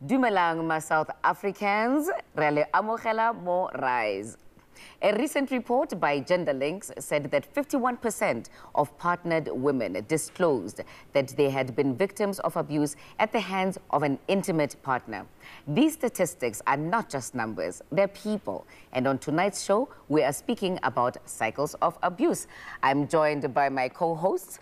Dumelang ma South Africans, re le amogela mo Rise. A recent report by GenderLinks said that 51% of partnered women disclosed that they had been victims of abuse at the hands of an intimate partner. These statistics are not just numbers, they're people. And on tonight's show, we are speaking about cycles of abuse. I'm joined by my co-hosts.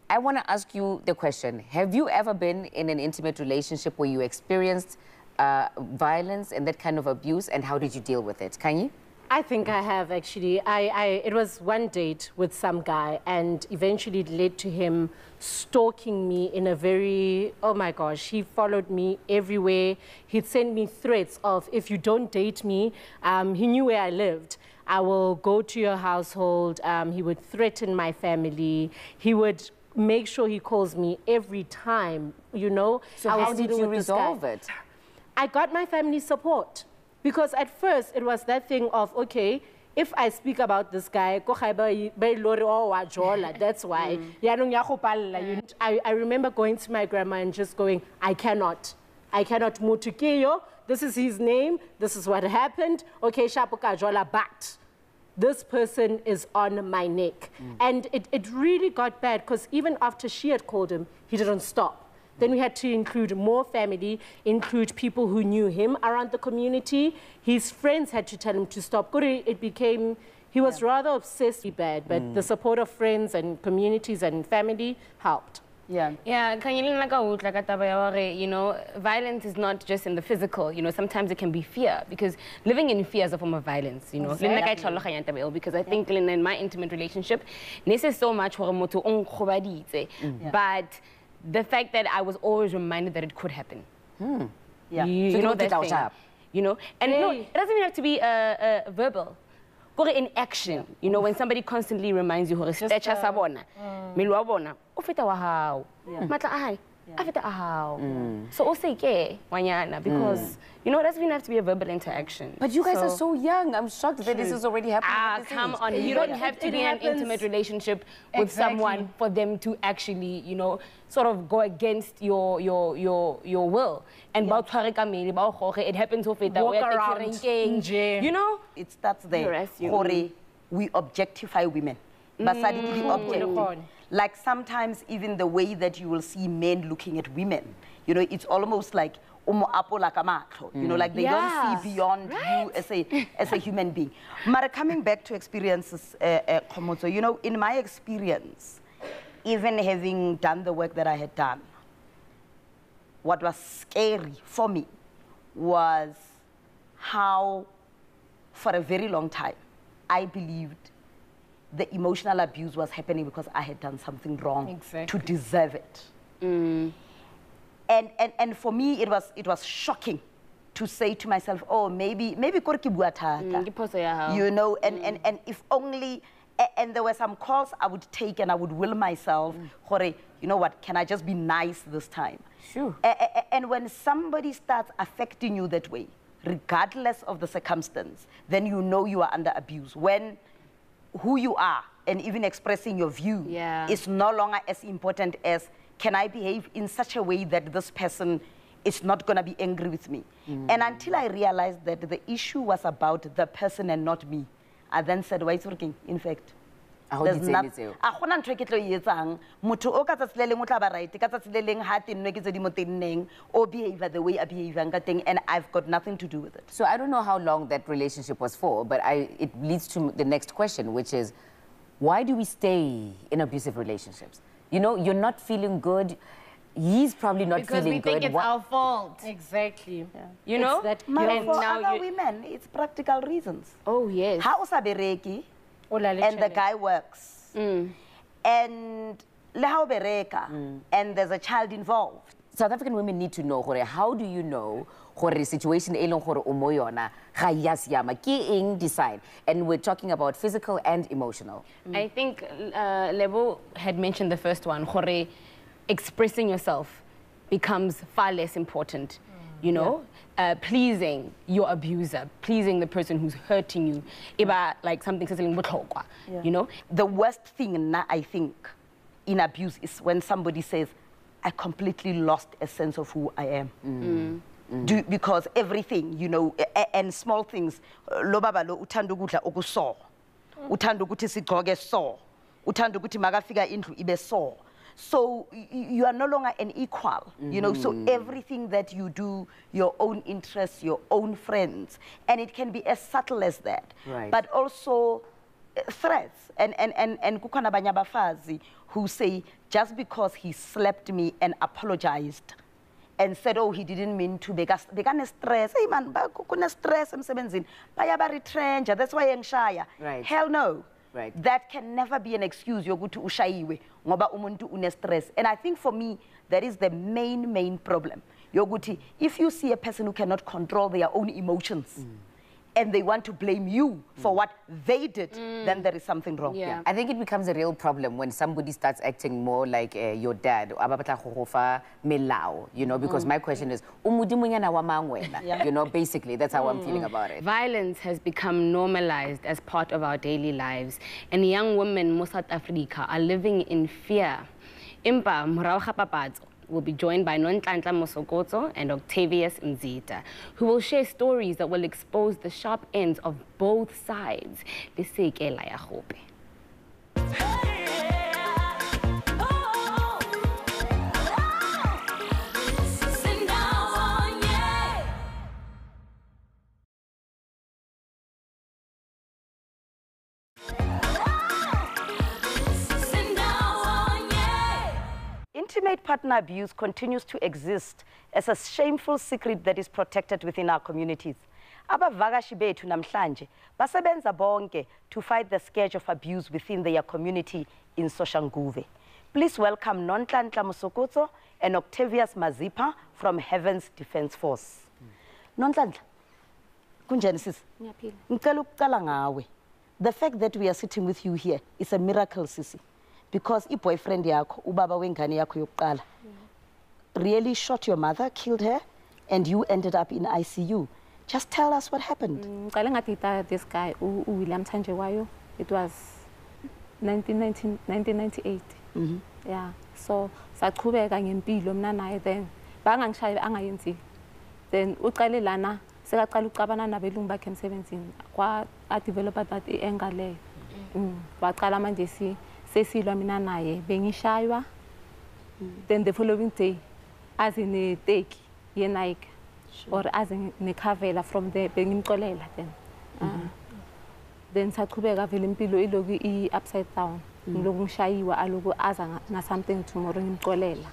I want to ask you the question, have you ever been in an intimate relationship where you experienced violence and that kind of abuse, and how did you deal with it? Kanye? I think I have, actually. It was one date with some guy, and eventually it led to him stalking me in a very, oh my gosh, he followed me everywhere. He'd send me threats of, if you don't date me, he knew where I lived. I will go to your household. He would threaten my family. He would make sure he calls me every time, you know. So how did you resolve it? I got my family's support. Because at first, it was that thing of, okay, if I speak about this guy, that's why. I remember going to my grandma and just going, I cannot. Mutukiyo, this is his name, this is what happened. Okay, but this person is on my neck. And it really got bad, because even after she had called him, he didn't stop. Then we had to include more family, include people who knew him around the community. His friends had to tell him to stop. It became, he was rather obsessed with bad, but the support of friends and communities and family helped. Yeah, you know, violence is not just in the physical, you know, sometimes it can be fear, because living in fear is a form of violence, you know. Exactly. Because I think in my intimate relationship, this is so much but the fact that I was always reminded that it could happen. Yeah. You know that thing, you know? And no, it doesn't even have to be verbal. Go in action, you know, when somebody constantly reminds you, so because, you know, it doesn't even have to be a verbal interaction. But you guys are so young. I'm shocked that this is already happening. Come on, you don't have to be in an intimate relationship with someone for them to actually, you know, sort of go against your will. And it happens so fast. Walk around. You know? It starts there. We objectify women. Like sometimes even the way that you will see men looking at women, you know, it's almost like you know, like they don't see beyond you as a human being. But coming back to experiences, Komoto, you know, in my experience, even having done the work that I had done, what was scary for me was how, for a very long time, I believed the emotional abuse was happening because I had done something wrong to deserve it. And for me, it was shocking to say to myself, oh, maybe you know, and if only, and there were some calls I would take and I would will myself, you know what, can I just be nice this time? Sure. And when somebody starts affecting you that way, regardless of the circumstance, then you know you are under abuse. When who you are and even expressing your view is no longer as important as, can I behave in such a way that this person is not going to be angry with me? And until I realized that the issue was about the person and not me, I then said, why it's working? In fact, there's nothing. Or behave the way I behave, and I've got nothing to do with it. So I don't know how long that relationship was for, but it leads to the next question, which is, why do we stay in abusive relationships? You know, you're not feeling good. He's probably not feeling good. Because we think it's our fault. Exactly. You know? For other women, it's practical reasons. Oh, yes. How sabereki, and the guy works. And and there's a child involved. South African women need to know, how do you know the situation design? And we're talking about physical and emotional. I think Lebo had mentioned the first one, expressing yourself becomes far less important, you know? Pleasing your abuser, pleasing the person who's hurting you, like something you know? The worst thing, I think, in abuse is when somebody says, I completely lost a sense of who I am. because everything, you know, and small things, lo baba lo uthanda ukudla okuso, uthanda ukuthi sigqoke so, uthanda ukuthi makafika indlu ibe so. So you are no longer an equal, you know, so everything that you do, your own interests, your own friends, and it can be as subtle as that, but also threats. And kukhona abanye abafazi who say, just because he slapped me and apologized and said, oh, he didn't mean to, bekane stress, hey man, kune stress emsebenzini, bayaba retrench, that's why engishaya. Hell no. That can never be an excuse yokuthi ushayiwe ngoba umuntu une stress. And I think for me that is the main problem. Yokuthi, if you see a person who cannot control their own emotions and they want to blame you for what they did, then there is something wrong. Yeah. I think it becomes a real problem when somebody starts acting more like your dad, you know, because my question is, you know, basically, that's how I'm feeling about it. Violence has become normalized as part of our daily lives, and young women in South Africa are living in fear. Impa Murauga Papadzo will be joined by Nonhlanhla Mosokotso and Octavius Mzita, who will share stories that will expose the sharp ends of both sides. Intimate partner abuse continues to exist as a shameful secret that is protected within our communities. Abavakashi bethu namhlanje basebenza bonke to fight the scourge of abuse within their community in Soshanguve. Please welcome Nonhlanhla Mosokotso and Octavius Mzita from Heaven's Defense Force. Nonhlanhla, kunjani sis? Ngicela ukuqala ngawe. The fact that we are sitting with you here is a miracle, sisi. Because boyfriend yakho, ubaba wengane yakho yokuqala, really shot your mother, killed her, and you ended up in ICU. Just tell us what happened. This guy, William Tanjewayo, it was 1998. Yeah. So, saqhubeka ngempilo mina naye then. Bangangishayela angayenzi. Then uqale lana sekaqala uqabana nabelungu bakhe emsebenzini. Kwa develop that anger le. Waqala manje sesilwa mina naye bengishaywa. Then the following day as in a take ye Nike or as in a kavela from there bengimxolela then. Then saqhubeka vele impilo iloku I upside down. Ngiloku ngishayiwa aloku aza na something tomorrow ngimxolela.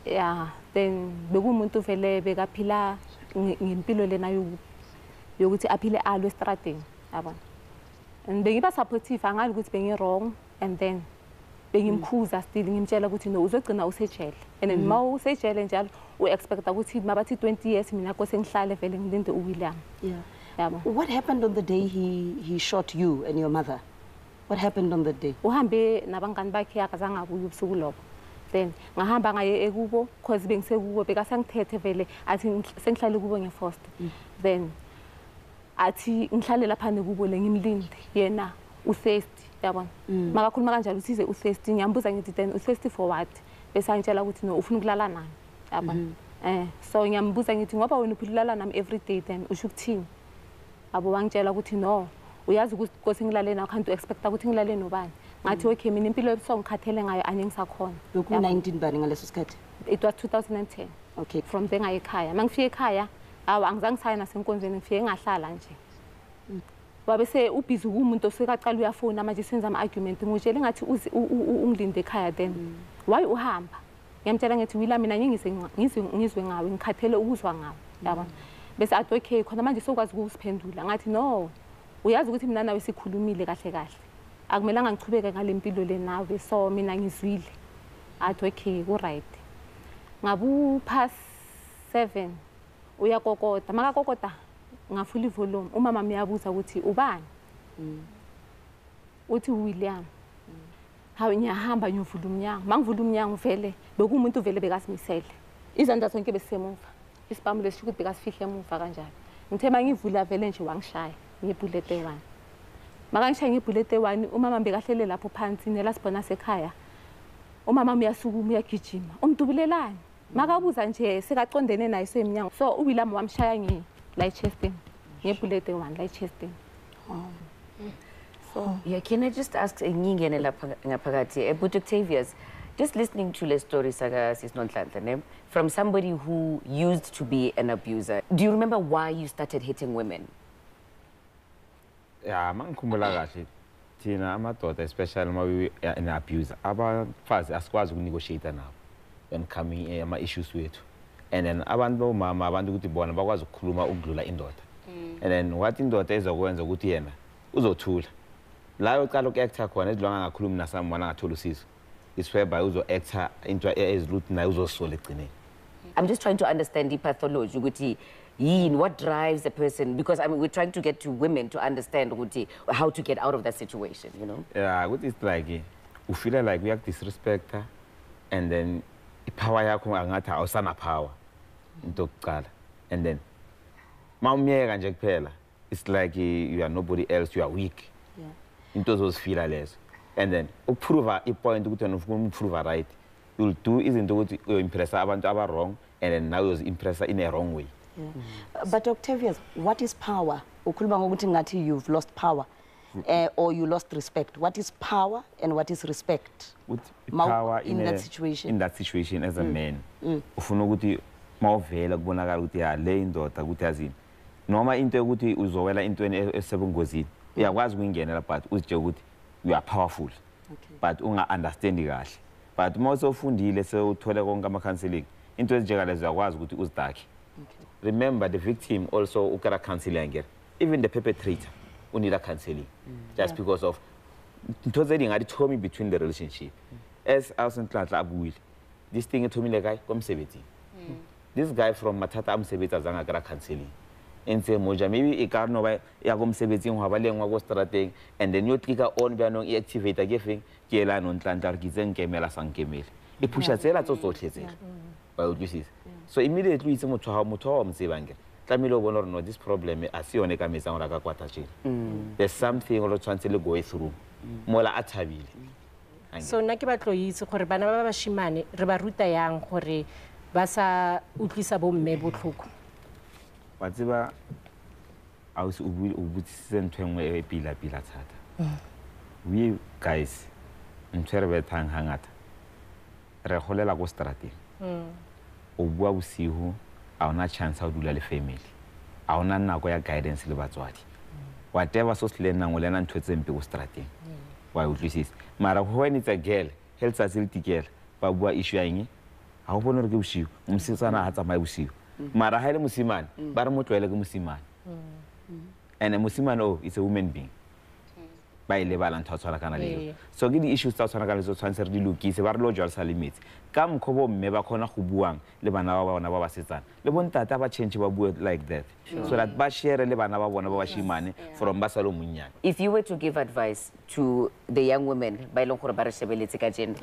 Yeah, then bekumuntu vele bekaphila ngempilo lena yokuthi aphile alo estradeni yabona. And bengiba supportive angali ukuthi bengi wrong and then bengimkhuza still ngimtshela ukuthi no uzogcina usejele. And then ma usejele njalo u expect ukuthi mabathi 20 years mina kose ngihlale vele ngilinde uWilliam. Yeah. What happened on the day he shot you and your mother? What happened on the day? Uhambe nabangani bakhe akazange abuye ubusuku lokho. Then ngahamba ngaye ekubo cause bengisekubo bekasangithethe vele athi sengihlale kubo ngeforced. Then athi ngihlale lapha nekubo lengimlinde yena uthirst yabona. Makakhuluma kanjalo usize uthirst ngiyambuza ngithi then uthirst for what? Bese angitshela ukuthi no ufuna ukulala nami yabona. So ngiyambuza ngithi ngoba wena uphilala nami every day then usho ukuthini? Abo wangitshela ukuthi no uyazi ukuthi kose ngilale nawe can't expect ukuthi ngilale nobani. Ngathi okay mina impilo ebusongikhathele ngayo anye ngisakhona. Yoku 19 bani ngaleso sikhathi? It was 2010. Okay. From there ngaye ekhaya. Mangifike ekhaya awu angizange saya nasenkonzweni ngifike ngahlala nje. Wabe se ubhizi umuntu osekaqala uyafona manje senza ama argument ngitshela ngathi ungilinde ekhaya then. Why uhamba? Ngiyamtshela ngithi wila mina ngizwe ngawe ngikhathele ukuzwa ngawe yabona. Bese athi okay khona manje sokwazi ukusiphendula ngathi no uyazi ukuthi mina nawe sikhulumile kahle kahle akumelanga ngichubeke ngalempilo le nawe so mina ngizwile athi okay ku right ngabu past 7 uyakokota makakokota ngafula ivolume umama miyabuza ukuthi ubani uthi William hawu ngiyahamba ngiyovula umnyango mangivula umnyango vele bekumuntu vele bekasimisele izandla zonke besemuva isibhamu lesisho ukuthi bekasifihle emuva kanjalo ngithe mangivula vele nje wangishaya ngibulete 1 makangishaya ngibulete 1 umama bekahlele lapho phansi nela sibona sekhaya umama uyasukuma uyagijima umdubulelani makabuza nje sekaqondene naye semnyango so uWilliam wamshaya la chesting ngebullet one la chesting so yeah, can I just ask ngingene lapha ngaphakathi but Octavius, just listening to the story saga sis Nonhlanhla from somebody who used to be an abuser, do you remember why you started hitting women? Yeah, mangikhumbula kahle thina amadoda especially uma we an abuser abafazi asikwazi ukunegotiate nabo when coming ama issues wethu, and then abantu mama abantu ukuthi bona bakwazi ukukhuluma ukudlula indoda, and then what indoda ezokwenza ukuthi yena uzothula la uqala ukuacta khona ezilwanga ngakhulumi nasamwana ngathola usizo is whereby uzo-acta into eziluthi naye uzosola egcineni. I'm just trying to understand the pathology ukuthi what drives a person, because I mean we're trying to get to women to understand ukuthi how to get out of that situation, you know. Yeah, it's like you feel like we have disrespect her, and then power yakho angathi awusana power into yokuqala, and then mawumyeka nje kuphela it's like you are nobody else, you are weak. yeah Into zozifila lezo, and then ukuprove a point ukuthi wena ufuna ukuprove right, you'll do izinto ukuthi uimpress abantu aba wrong, and then now you'll impress in a wrong way. But Octavius, what is power? Ukhuluma ngokuthi ngathi you've lost power, or you lost respect. What is power and what is respect? Power in that situation. In that situation as a man, ufuna ukuthi mawuvela kubonakala ukuthi ya le indoda ukuthi yazini noma into yokuthi uzowela into esebungozini uyakwazi ukungenela but uzitshela ukuthi you are powerful, but unga understand kahle. But mawuse ufundile sewuthole konke ama counseling into ezinjengalezo uyakwazi ukuthi uzidakhe. Remember, the victim also ukara counseling, even the perpetrator who need a counseling, just because of me between the relationship. As Nonhlanhla abuile, this thing to me the guy come 17. This guy from Matata Msebeti zanga kara counseling. And say moja maybe ikarno ba ya come 17 wa bale ngwa go strategy, and then you click on ba no activate again ke la Nonhlanhla gitseng kemela sankemele. E pusha tsela tsotsotlhe tsela. Ba utlwisisa. So immediately it's motho wa mtsebangela tlamile o bona gore no this problem a se yone ka metsa ngora ka kwata tshela. There's something o lo tshwantse le go through mola a thabile. So nna ke batlo itse gore bana ba bashimane re ba ruta yang gore ba sa utlisa bo mme botlhoko. Ba tseba a o se o butsise ntwe ngwe e pila thata. We guys ntwe re bethang hangata re golela go strategy. O bua bosigo a ona chance a dula le family a ona nako ya guidance le batswadi whatever so sele nang o lena ntwetse mpe go strategy wa utlwisisa mara when it's a girl health facility girl ba bua issue ya eng a go bona re ke bosigo mosetsana a tsamaya bosigo mara ha ile mosimane ba re motlwele ke mosimane and a mosimane it's a woman being ba ile ba lantha tshwana kana le so ke di issues tsa tshwana kana le tso tshwanetse re di lokise ba re lo jwala sa limits ka mkhobo mme ba khona go buang le bana ba bona ba ba setsana le bontata ba change ba bua like that so that ba share le bana ba bona ba bashimane from ba salo munyane. If you were to give advice to the young women ba ileng gore ba re shebeletse ka jeno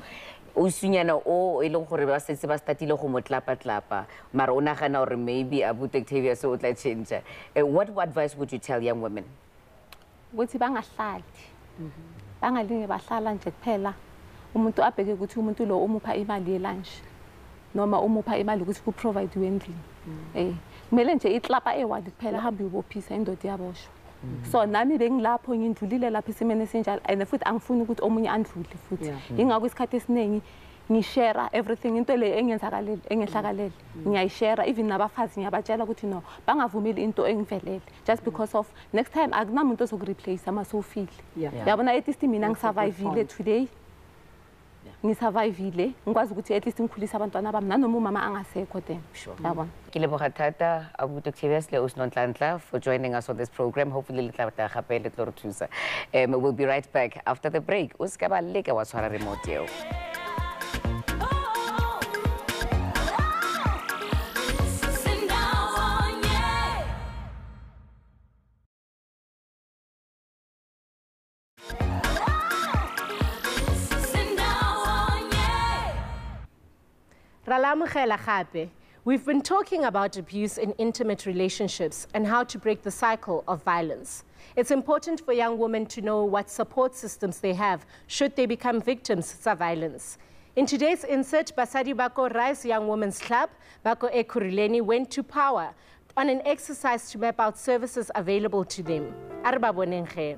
o sunyana o ileng gore ba setse ba startile go motlapa mara o nagana gore maybe Abuti Octavius o tla change, what advice would you tell young women? ukuthi bangahlali bangalinge bahlala nje kuphela umuntu abheke ukuthi umuntu lo umupha imali ye lunch noma umupha imali ukuthi ku provide endlini kumele nje itlapa ewali kuphela hambe ubophisa indoda yaboshwa. So nami bengilapho ngindlulile lapha isimene senjalo and futhi angifuni ukuthi omunye andlule futhi ingakho isikhathi esiningi ngishare everything into le engenzakalele engehlakalele ngiyayishare even nabafazi ngiyabatshela ukuthi no bangavumeli into engivelele just because of next time akunamuntu ozokureplace ama so feel yabona at least mina ngisurviveile today ngisurviveile ngikwazi ukuthi at least ngikhulisa abantwana bami nanoma umama angasekho then yabona Ke leboga thata Abuti Octavius le Nonhlanhla for joining us on this program. Hopefully le tla gape le tlo re thusa. We'll be right back after the break. O ska ba leka wa tshwara remote eo. Ralamogela gape. We've been talking about abuse in intimate relationships and how to break the cycle of violence. It's important for young women to know what support systems they have should they become victims of violence. In today's insert, Basadi Bako Rise Young Women's Club, Bako Ekurileni, went to power on an exercise to map out services available to them. Arba bonenche.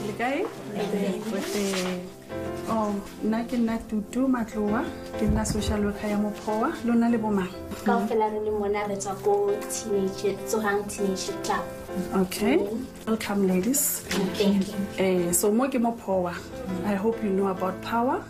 Okay. Oh, na ke nna Tutu Matloa, ke nna social worker ya Mophoa, lona le bomang. Kaofela re le mona re tswa ko teenage club. Okay. Welcome, ladies. Thank you. So mo ke Mophoa. I hope you know about power.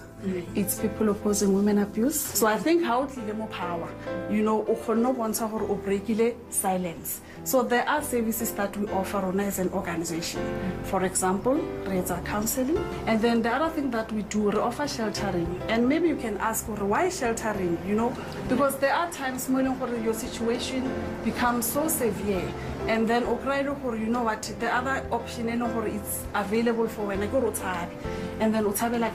It's people opposing women abuse. So I think how to get more power. You know, no one to break silence. So there are services that we offer as an organization. For example, rates counseling. And then the other thing that we do, we offer sheltering. And maybe you can ask, why sheltering? You know, because there are times when your situation becomes so severe. And then you know what, the other option it's available for when I go to and then utabela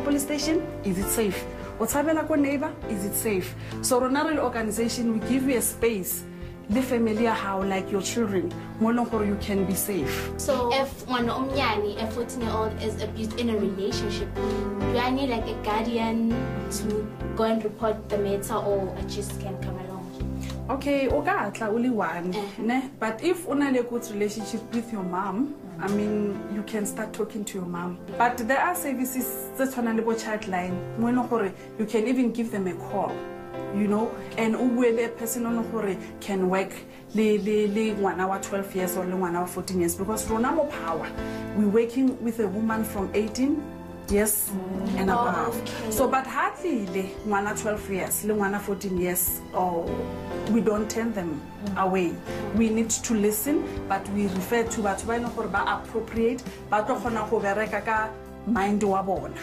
police station, is it safe? Utabela neighbor, is it safe? So Ronald organization, we give you a space, the familiar how like your children, more longer you can be safe. So if one omyani, a 14-year-old is abused in a relationship, do I need like a guardian to go and report the matter, or a just can come along? Okay, only one. But if you have a good relationship with your mom, I mean, you can start talking to your mom. But there are services that on a child line. You can even give them a call, you know, and a person can work 1 hour 12 years or 1 hour 14 years because we have more power. We're working with a woman from 18 years and above. Okay. So, but hardly 1 12 years, 1 14 years, we don't turn them away. We need to listen, but we refer to what we appropriate, but mind wabona.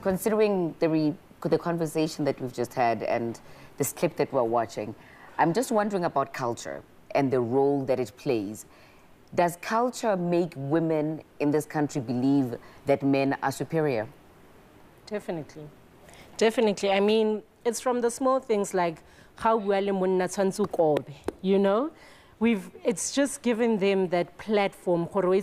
Considering the conversation that we've just had and this clip that we're watching, I'm just wondering about culture and the role that it plays. Does culture make women in this country believe that men are superior? Definitely. Definitely. I mean, it's from the small things like how you know? It's just given them that platform. But I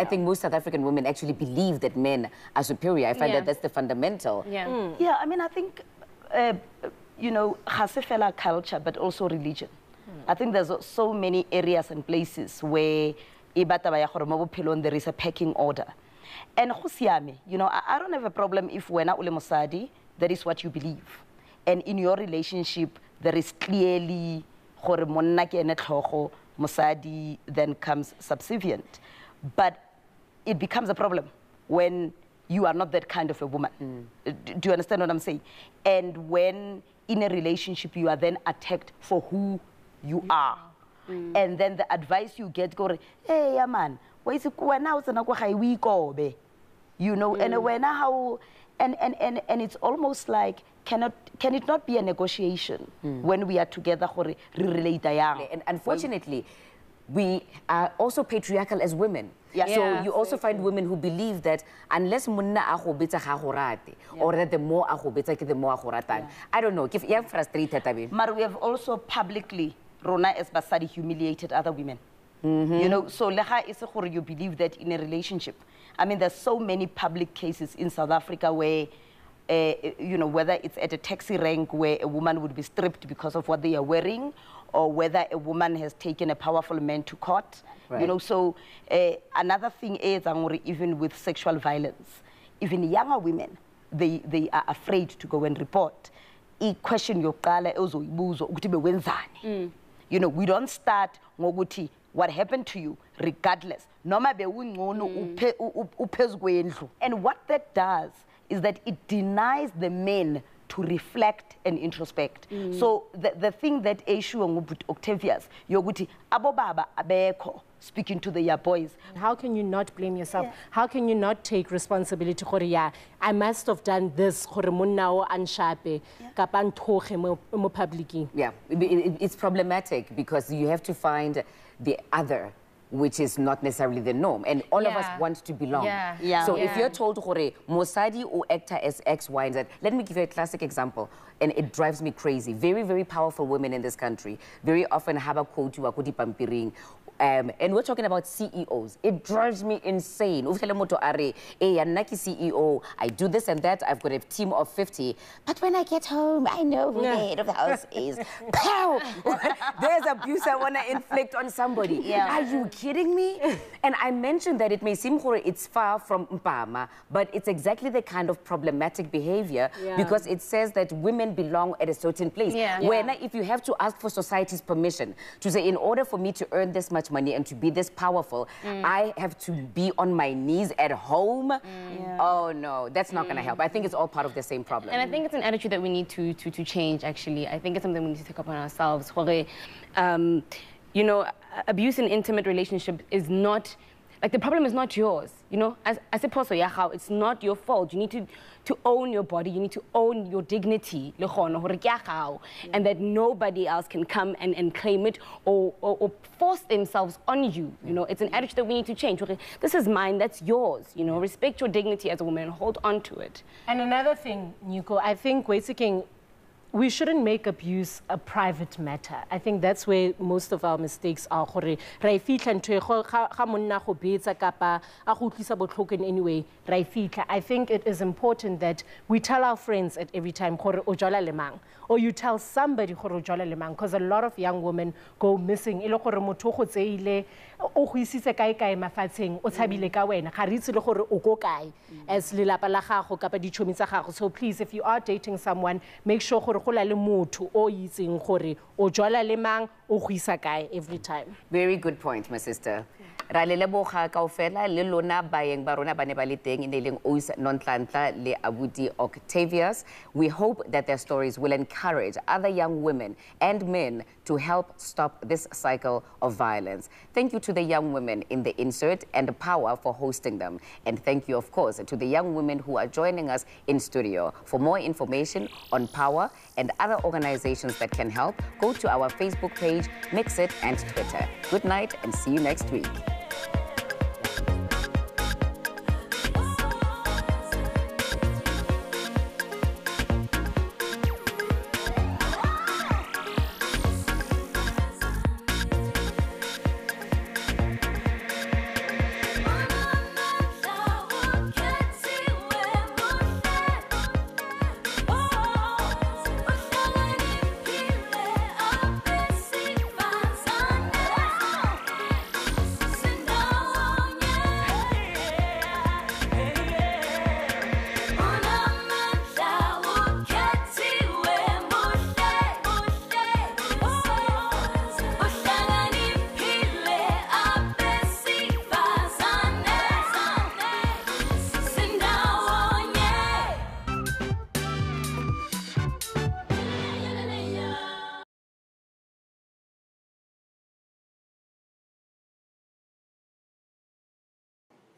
think most South African women actually believe that men are superior. I find that that's the fundamental. Yeah. Yeah, I mean, I think, you know, hasefela culture, but also religion. I think there's so many areas and places where there is a pecking order. And you know, I don't have a problem if when ule mosadi, that is what you believe. And in your relationship, there is clearly mosadi then comes subservient. But it becomes a problem when you are not that kind of a woman. Do you understand what I'm saying? And when in a relationship, you are then attacked for who you are. And then the advice you get, go, hey, yeah, man, you know, and when how, and it's almost like, can it not be a negotiation when we are together? And unfortunately, we are also patriarchal as women. Yeah. So you also find women who believe that unless munna ago beta or that the more ago beta the more ago I don't know. If you're frustrated, I mean. But we have also publicly, Rona as Basadi, humiliated other women. You know, so leha is you believe that in a relationship. I mean, there's so many public cases in South Africa where, you know, whether it's at a taxi rank where a woman would be stripped because of what they are wearing, or whether a woman has taken a powerful man to court. Right. You know, so another thing is, even with sexual violence, even younger women, they are afraid to go and report. Question your you know, we don't start ngokuthi what happened to you, regardless. And what that does is that it denies the men to reflect and introspect. So the thing that Eshu Octavius, yoguti abo baba abeko speaking to the boys. How can you not blame yourself? Yeah. How can you not take responsibility? I must have done this. Yeah, it's problematic because you have to find the other, which is not necessarily the norm. And all of us want to belong. So if you're told, Mosadi or actor as X, Y, and Z, let me give you a classic example. And it drives me crazy. Very, very powerful women in this country. Very often have a quote to akudi pampiring. And we're talking about CEOs. It drives me insane. Ufele moto are, hey, Naki CEO, I do this and that, I've got a team of 50. But when I get home, I know who the head of the house is. Pow! There's abuse I want to inflict on somebody. Yeah. Are you kidding me? And I mentioned that it may seem it's far from Mpama, but it's exactly the kind of problematic behavior because it says that women belong at a certain place. When if you have to ask for society's permission to say, in order for me to earn this much money and to be this powerful, I have to be on my knees at home. Oh no, that's not going to help. I think it's all part of the same problem. And I think it's an attitude that we need to change, actually. I think it's something we need to take upon ourselves. You know, abuse in intimate relationship is not, like, the problem is not yours, you know? As I suppose, it's not your fault. You need to own your body. You need to own your dignity. And that nobody else can come and claim it or force themselves on you. You know, it's an attitude that we need to change. This is mine, that's yours. You know, respect your dignity as a woman and hold on to it. And another thing, Nico, I think we shouldn't make abuse a private matter. I think that's where most of our mistakes are. In any way, I think it is important that we tell our friends at every time, or you tell somebody, because a lot of young women go missing. So please, if you are dating someone, make sure every time. Very good point, my sister. Ra le leboga kaofela le lona baeng ba rona ba ne ba le teng ene leng Ois Nonhlanhla le Abuti Octavius. We hope that their stories will encourage other young women and men to help stop this cycle of violence. Thank you to the young women in the insert and Power for hosting them. And thank you, of course, to the young women who are joining us in studio. For more information on Power and other organizations that can help, go to our Facebook page, Mixit, and Twitter. Good night and see you next week.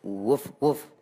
Woof, woof.